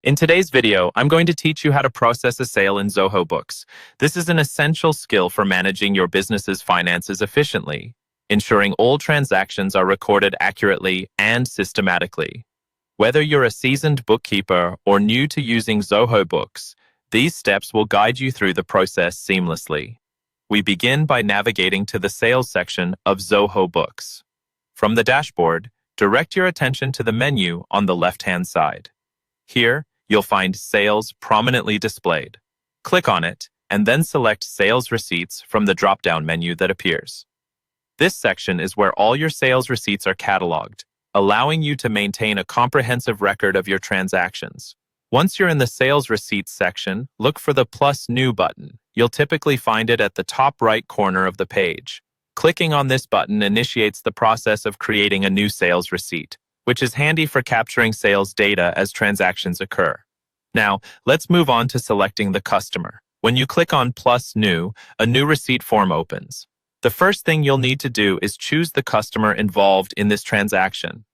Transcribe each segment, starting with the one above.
In today's video, I'm going to teach you how to process a sale in Zoho Books. This is an essential skill for managing your business's finances efficiently, ensuring all transactions are recorded accurately and systematically. Whether you're a seasoned bookkeeper or new to using Zoho Books, these steps will guide you through the process seamlessly. We begin by navigating to the Sales section of Zoho Books. From the dashboard, direct your attention to the menu on the left-hand side. Here, you'll find Sales prominently displayed. Click on it, and then select Sales Receipts from the drop-down menu that appears. This section is where all your sales receipts are cataloged, allowing you to maintain a comprehensive record of your transactions. Once you're in the Sales Receipts section, look for the Plus New button. You'll typically find it at the top right corner of the page. Clicking on this button initiates the process of creating a new sales receipt, which is handy for capturing sales data as transactions occur. Now, let's move on to selecting the customer. When you click on Plus New, a new receipt form opens. The first thing you'll need to do is choose the customer involved in this transaction.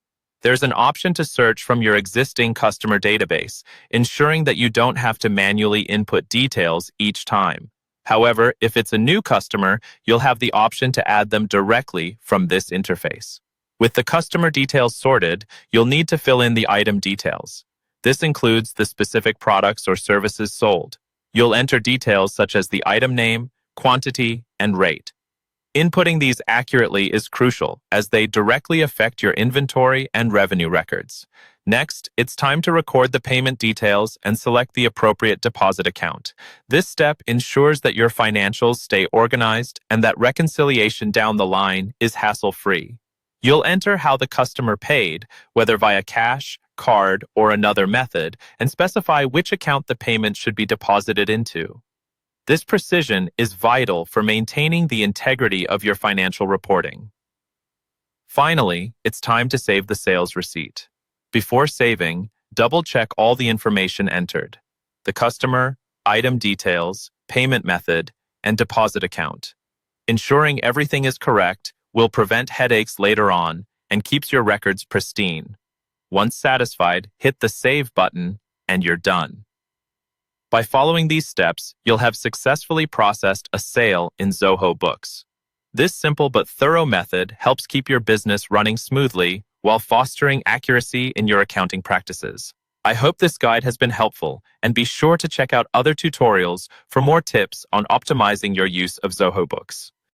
There's an option to search from your existing customer database, ensuring that you don't have to manually input details each time. However, if it's a new customer, you'll have the option to add them directly from this interface. With the customer details sorted, you'll need to fill in the item details. This includes the specific products or services sold. You'll enter details such as the item name, quantity, and rate. Inputting these accurately is crucial, as they directly affect your inventory and revenue records. Next, it's time to record the payment details and select the appropriate deposit account. This step ensures that your financials stay organized and that reconciliation down the line is hassle-free. You'll enter how the customer paid, whether via cash, card, or another method, and specify which account the payment should be deposited into. This precision is vital for maintaining the integrity of your financial reporting. Finally, it's time to save the sales receipt. Before saving, double-check all the information entered: the customer, item details, payment method, and deposit account. Ensuring everything is correct will prevent headaches later on and keeps your records pristine. Once satisfied, hit the Save button and you're done. By following these steps, you'll have successfully processed a sale in Zoho Books. This simple but thorough method helps keep your business running smoothly while fostering accuracy in your accounting practices. I hope this guide has been helpful, and be sure to check out other tutorials for more tips on optimizing your use of Zoho Books.